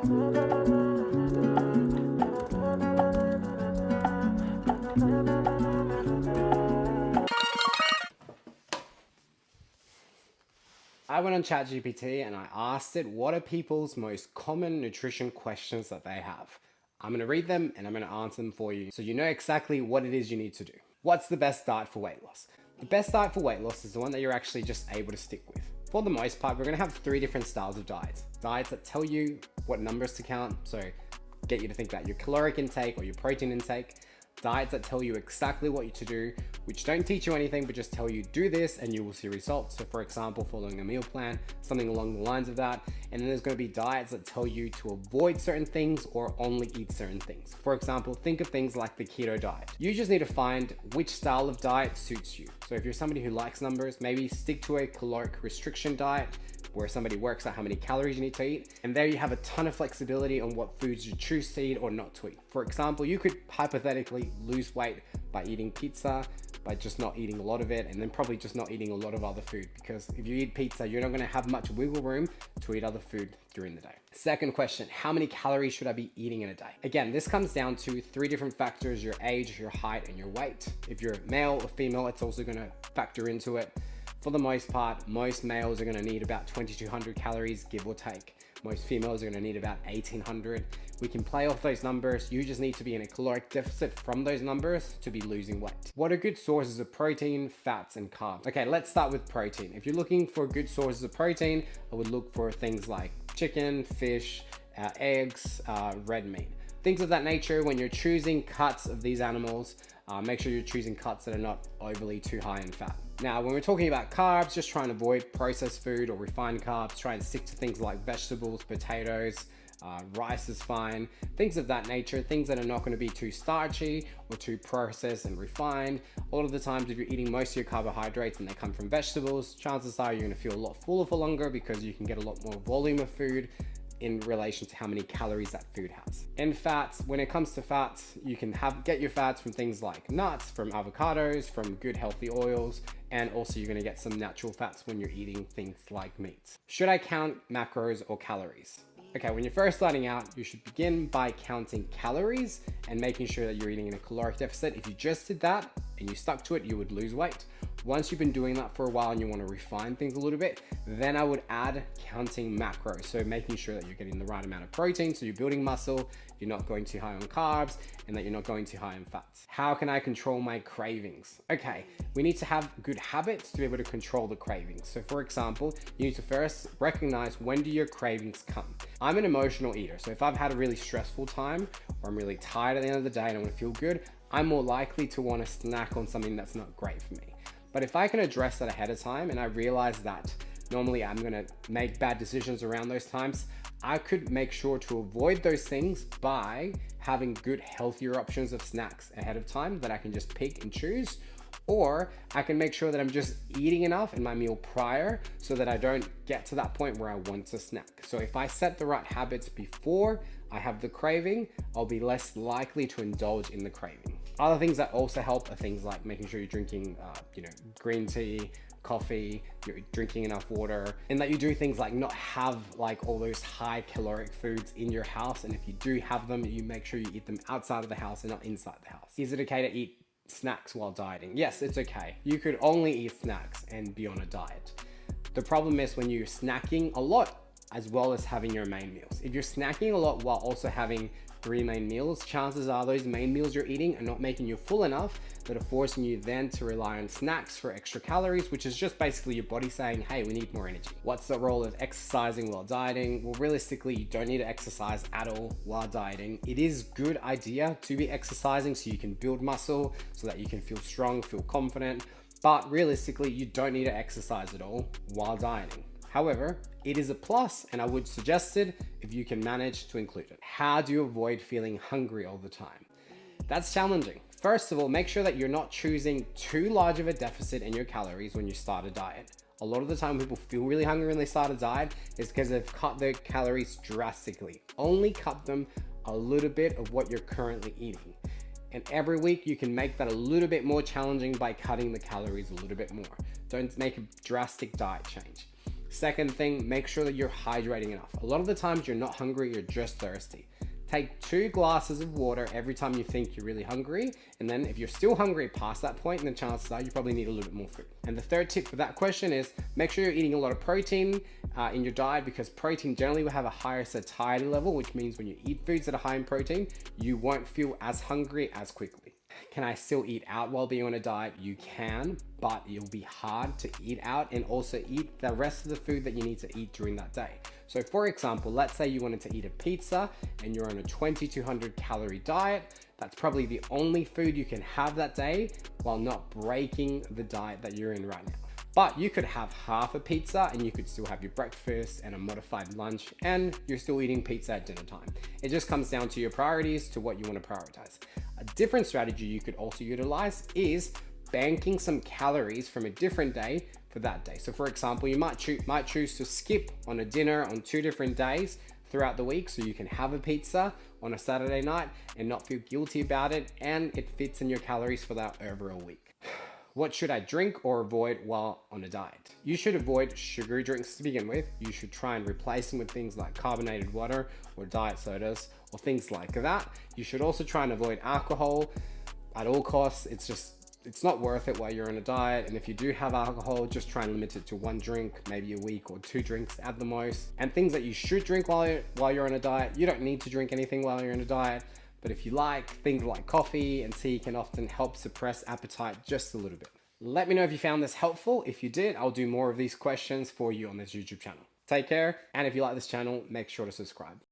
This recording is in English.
I went on ChatGPT and I asked it, what are people's most common nutrition questions that they have? I'm going to read them and I'm going to answer them for you so you know exactly what it is you need to do. What's the best diet for weight loss? The best diet for weight loss is the one that you're actually just able to stick with. For the most part, we're going to have 3 different styles of diets. Diets that tell you what numbers to count, so get you to think about your caloric intake or your protein intake. Diets that tell you exactly what to do, which don't teach you anything, but just tell you do this and you will see results. So for example, following a meal plan, something along the lines of that. And then there's going to be diets that tell you to avoid certain things or only eat certain things. For example, think of things like the keto diet. You just need to find which style of diet suits you. So if you're somebody who likes numbers, maybe stick to a caloric restriction diet, where somebody works out how many calories you need to eat. And there you have a ton of flexibility on what foods you choose to eat or not to eat. For example, you could hypothetically lose weight by eating pizza, by just not eating a lot of it, and then probably just not eating a lot of other food, because if you eat pizza, you're not gonna have much wiggle room to eat other food during the day. Second question, how many calories should I be eating in a day? Again, this comes down to 3 different factors: your age, your height, and your weight. If you're male or female, it's also gonna factor into it. For the most part, most males are going to need about 2,200 calories, give or take. Most females are going to need about 1,800. We can play off those numbers. You just need to be in a caloric deficit from those numbers to be losing weight. What are good sources of protein, fats, and carbs? Okay, let's start with protein. If you're looking for good sources of protein, I would look for things like chicken, fish, eggs, red meat. Things of that nature. When you're choosing cuts of these animals, make sure you're choosing cuts that are not overly too high in fat. Now, when we're talking about carbs, just try and avoid processed food or refined carbs. Try and stick to things like vegetables, potatoes, rice is fine. Things of that nature, things that are not going to be too starchy or too processed and refined. A lot of the times, if you're eating most of your carbohydrates and they come from vegetables, chances are you're going to feel a lot fuller for longer because you can get a lot more volume of food in relation to how many calories that food has. And fats, when it comes to fats, you can get your fats from things like nuts, from avocados, from good healthy oils, and also you're gonna get some natural fats when you're eating things like meats. Should I count macros or calories? Okay, when you're first starting out, you should begin by counting calories and making sure that you're eating in a caloric deficit. If you just did that and you stuck to it, you would lose weight. Once you've been doing that for a while and you want to refine things a little bit, then I would add counting macros. So making sure that you're getting the right amount of protein, so you're building muscle, you're not going too high on carbs, and that you're not going too high in fats. How can I control my cravings? Okay, we need to have good habits to be able to control the cravings. So for example, you need to first recognize, when do your cravings come? I'm an emotional eater, so if I've had a really stressful time or I'm really tired at the end of the day and I want to feel good, I'm more likely to want to snack on something that's not great for me. But if I can address that ahead of time and I realize that normally I'm gonna make bad decisions around those times, I could make sure to avoid those things by having good, healthier options of snacks ahead of time that I can just pick and choose. Or I can make sure that I'm just eating enough in my meal prior so that I don't get to that point where I want to snack. So if I set the right habits before I have the craving, I'll be less likely to indulge in the craving. Other things that also help are things like making sure you're drinking, green tea, coffee, you're drinking enough water, and that you do things like not have like all those high caloric foods in your house. And if you do have them, you make sure you eat them outside of the house and not inside the house. Is it okay to eat snacks while dieting? Yes, it's okay. You could only eat snacks and be on a diet. The problem is when you're snacking a lot as well as having your main meals. If you're snacking a lot while also having 3 main meals, chances are those main meals you're eating are not making you full enough that are forcing you then to rely on snacks for extra calories, which is just basically your body saying, hey, we need more energy. What's the role of exercising while dieting? Well, realistically, you don't need to exercise at all while dieting. It is a good idea to be exercising so you can build muscle, so that you can feel strong, feel confident. But realistically, you don't need to exercise at all while dieting. However, it is a plus, and I would suggest it if you can manage to include it. How do you avoid feeling hungry all the time? That's challenging. First of all, make sure that you're not choosing too large of a deficit in your calories when you start a diet. A lot of the time people feel really hungry when they start a diet is because they've cut their calories drastically. Only cut them a little bit of what you're currently eating. And every week you can make that a little bit more challenging by cutting the calories a little bit more. Don't make a drastic diet change. Second thing, make sure that you're hydrating enough. A lot of the times you're not hungry, you're just thirsty. Take 2 glasses of water every time you think you're really hungry. And then if you're still hungry past that point, then chances are you probably need a little bit more food. And the third tip for that question is make sure you're eating a lot of protein in your diet, because protein generally will have a higher satiety level, which means when you eat foods that are high in protein, you won't feel as hungry as quickly. Can I still eat out while being on a diet? You can, but it'll be hard to eat out and also eat the rest of the food that you need to eat during that day. So for example, let's say you wanted to eat a pizza and you're on a 2200 calorie diet. That's probably the only food you can have that day while not breaking the diet that you're in right now. But you could have half a pizza and you could still have your breakfast and a modified lunch, and you're still eating pizza at dinner time. It just comes down to your priorities, to what you want to prioritize. A different strategy you could also utilize is banking some calories from a different day for that day. So for example, you might choose to skip on a dinner on 2 different days throughout the week, so you can have a pizza on a Saturday night and not feel guilty about it, and it fits in your calories for that overall week. What should I drink or avoid while on a diet? You should avoid sugary drinks to begin with. You should try and replace them with things like carbonated water or diet sodas or things like that. You should also try and avoid alcohol at all costs. It's not worth it while you're on a diet. And if you do have alcohol, just try and limit it to 1 drink, maybe a week, or 2 drinks at the most. And things that you should drink while you're on a diet, you don't need to drink anything while you're on a diet. But if you like, things like coffee and tea can often help suppress appetite just a little bit. Let me know if you found this helpful. If you did, I'll do more of these questions for you on this YouTube channel. Take care, and if you like this channel, make sure to subscribe.